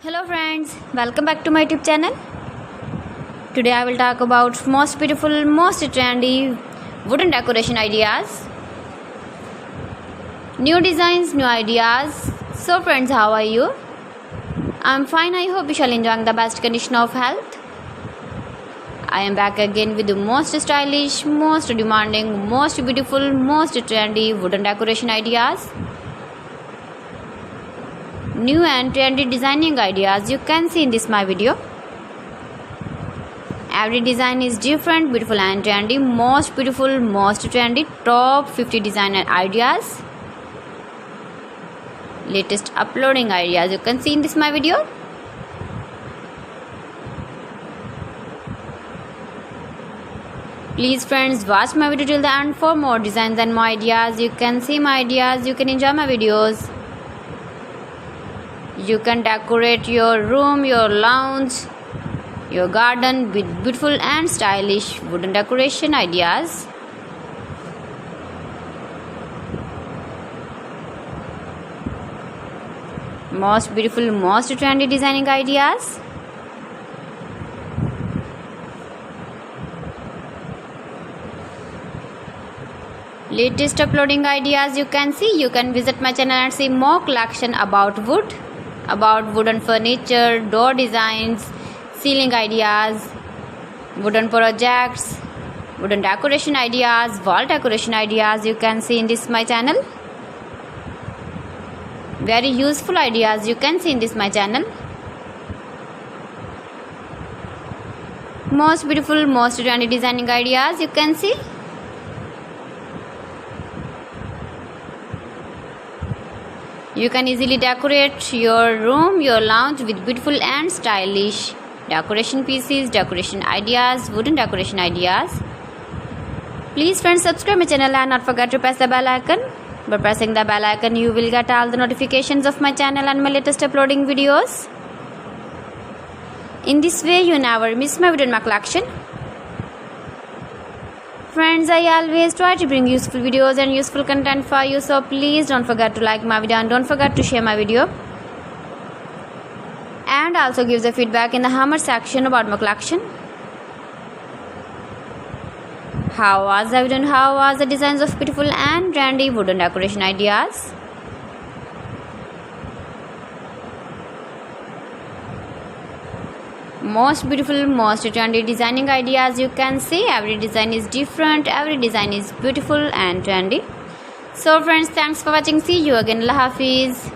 Hello friends, welcome back to my YouTube channel. Today I will talk about most beautiful, most trendy wooden decoration ideas. New designs, new ideas. So friends, how are you? I'm fine. I hope you shall enjoy the best condition of health. I am back again with the most stylish, most demanding, most beautiful, most trendy wooden decoration ideas. New and trendy designing ideas you can see in this my video. Every design is different, beautiful and trendy. Most beautiful, most trendy, top 50 designer ideas. Latest uploading ideas you can see in this my video. Please friends, watch my video till the end for more designs and more ideas. You can see my ideas, you can enjoy my videos. You can decorate your room, your lounge, your garden with beautiful and stylish wooden decoration ideas. Most beautiful, most trendy designing ideas. Latest uploading ideas you can see. You can visit my channel and see more collection about wood, about wooden furniture, door designs, ceiling ideas, wooden projects, wooden decoration ideas, wall decoration ideas you can see in this my channel. Very useful ideas you can see in this my channel. Most beautiful, most trendy designing ideas you can see. You can easily decorate your room, your lounge with beautiful and stylish decoration pieces, decoration ideas, wooden decoration ideas. Please friends, subscribe my channel and not forget to press the bell icon. By pressing the bell icon, you will get all the notifications of my channel and my latest uploading videos. In this way, you never miss my video in my collection. Friends, I always try to bring useful videos and useful content for you, so please don't forget to like my video and don't forget to share my video. And also give the feedback in the comment section about my collection. How was the video and how was the designs of beautiful and trendy wooden decoration ideas? Most beautiful, most trendy designing ideas you can see. Every design is different, every design is beautiful and trendy. So friends, thanks for watching. See you again. Allah Hafiz.